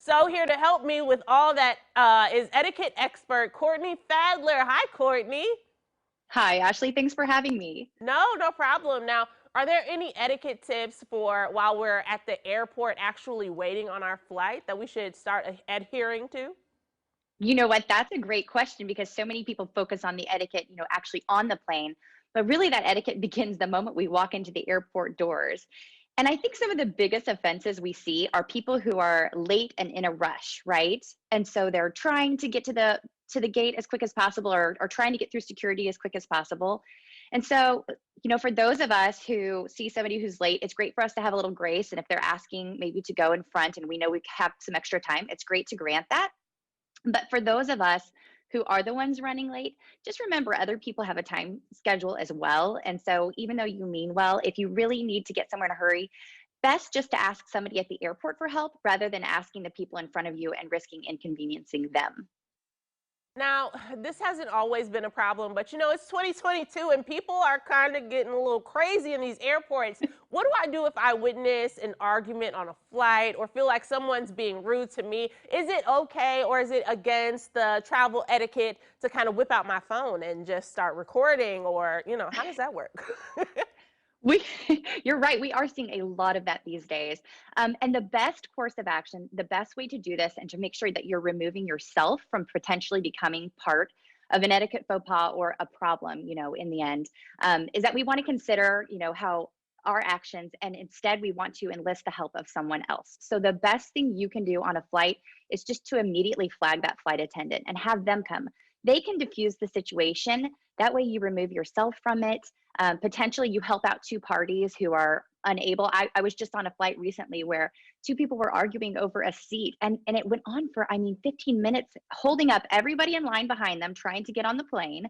So here to help me with all that is etiquette expert Courtney Fadler. Hi, Courtney. Hi, Ashley. Thanks for having me. No problem. Now, are there any etiquette tips for while we're at the airport actually waiting on our flight that we should start adhering to? You know what? That's a great question because so many people focus on the etiquette, actually on the plane. But really, that etiquette begins the moment we walk into the airport doors. And I think some of the biggest offenses we see are people who are late and in a rush, right? And so they're trying to get to the gate as quick as possible or trying to get through security as quick as possible. And so, for those of us who see somebody who's late, it's great for us to have a little grace. And if they're asking maybe to go in front and we know we have some extra time, it's great to grant that. But for those of us who are the ones running late, just remember other people have a time schedule as well. And so even though you mean well, if you really need to get somewhere in a hurry, best just to ask somebody at the airport for help rather than asking the people in front of you and risking inconveniencing them. Now, this hasn't always been a problem, but it's 2022 and people are kind of getting a little crazy in these airports. What do I do if I witness an argument on a flight or feel like someone's being rude to me? Is it okay or is it against the travel etiquette to kind of whip out my phone and just start recording or, how does that work? We, you're right. We are seeing a lot of that these days. And the best course of action, the best way to do this and to make sure that you're removing yourself from potentially becoming part of an etiquette faux pas or a problem, in the end, is that we want to consider, how our actions and instead we want to enlist the help of someone else. So the best thing you can do on a flight is just to immediately flag that flight attendant and have them come. They can diffuse the situation. That way you remove yourself from it. Potentially you help out two parties who are unable. I was just on a flight recently where two people were arguing over a seat and it went on for, 15 minutes, holding up everybody in line behind them, trying to get on the plane.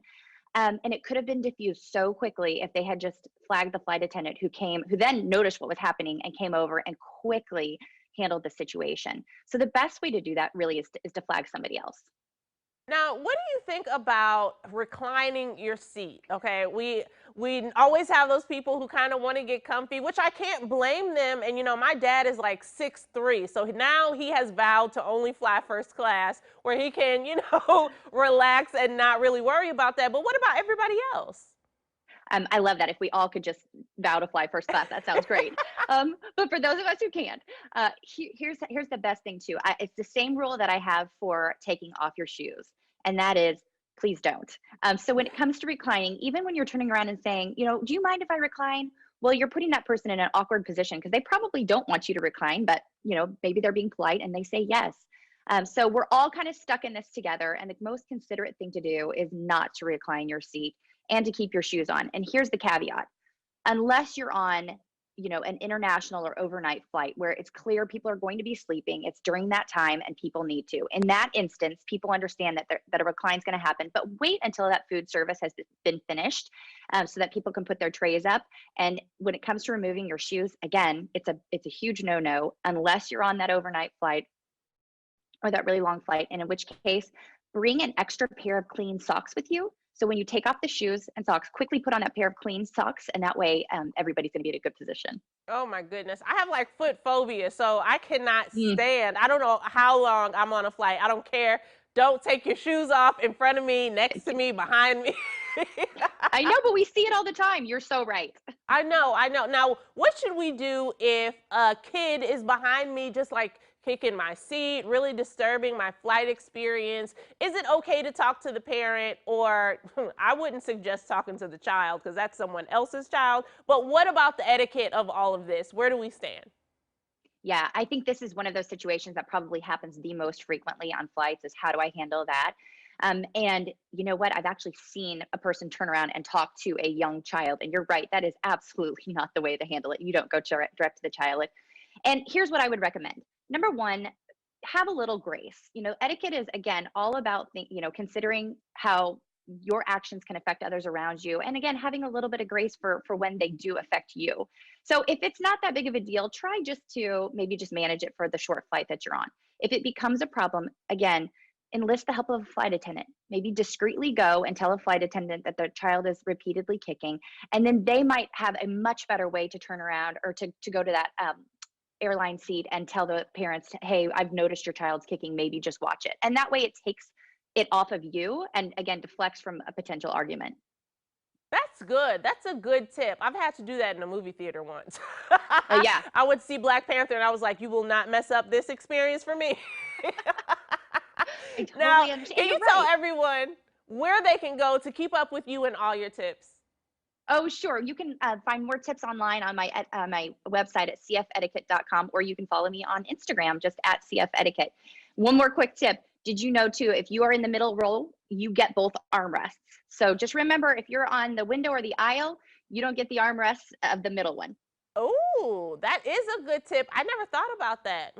And it could have been diffused so quickly if they had just flagged the flight attendant who then noticed what was happening and came over and quickly handled the situation. So the best way to do that really is to flag somebody else. Now, what do you think about reclining your seat? Okay, we always have those people who kind of want to get comfy, which I can't blame them. And my dad is like 6'3", so now he has vowed to only fly first class, where he can, relax and not really worry about that. But what about everybody else? I love that. If we all could just vow to fly first class, that sounds great. But for those of us who can't, here's the best thing too. It's the same rule that I have for taking off your shoes, and that is please don't. So when it comes to reclining, even when you're turning around and saying, do you mind if I recline? Well, you're putting that person in an awkward position because they probably don't want you to recline, but maybe they're being polite and they say yes. So we're all kind of stuck in this together, and the most considerate thing to do is not to recline your seat and to keep your shoes on. And here's the caveat. Unless you're on, an international or overnight flight where it's clear people are going to be sleeping, it's during that time and people need to. In that instance, people understand that a recline is going to happen, but wait until that food service has been finished so that people can put their trays up. And when it comes to removing your shoes, again, it's a huge no-no unless you're on that overnight flight or that really long flight, and in which case, bring an extra pair of clean socks with you. So when you take off the shoes and socks, quickly put on that pair of clean socks, and that way everybody's going to be in a good position. Oh my goodness. I have like foot phobia, so I cannot Mm, stand. I don't know how long I'm on a flight. I don't care. Don't take your shoes off in front of me, next to me, behind me. I know, but we see it all the time. You're so right. I know. Now, what should we do if a kid is behind me, just like kicking my seat, really disturbing my flight experience? Is it okay to talk to the parent? Or I wouldn't suggest talking to the child because that's someone else's child. But what about the etiquette of all of this? Where do we stand? Yeah, I think this is one of those situations that probably happens the most frequently on flights is how do I handle that? And you know what? I've actually seen a person turn around and talk to a young child. And you're right, that is absolutely not the way to handle it. You don't go direct to the child. And here's what I would recommend. Number one, have a little grace. Etiquette is again all about considering how your actions can affect others around you, and again having a little bit of grace for when they do affect you. So if it's not that big of a deal, try just to maybe just manage it for the short flight that you're on. If it becomes a problem, again, enlist the help of a flight attendant. Maybe discreetly go and tell a flight attendant that the child is repeatedly kicking, and then they might have a much better way to turn around or to go to that airline seat and tell the parents, hey, I've noticed your child's kicking, maybe just watch it. And that way it takes it off of you and again deflects from a potential argument. That's good. That's a good tip. I've had to do that in a movie theater once. Yeah, I would see Black Panther and I was like, you will not mess up this experience for me. I Now, totally understand. can And you you're tell right. everyone where they can go to keep up with you and all your tips? Oh, sure. You can find more tips online on my website at cfetiquette.com, or you can follow me on Instagram just at cfetiquette. One more quick tip. Did you know too, if you are in the middle row, you get both armrests. So just remember, if you're on the window or the aisle, you don't get the armrests of the middle one. Oh, that is a good tip. I never thought about that.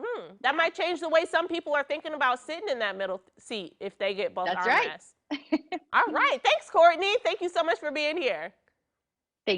That Yeah, might change the way some people are thinking about sitting in that middle seat if they get both that's right. armrests. All right. Thanks, Courtney. Thank you so much for being here.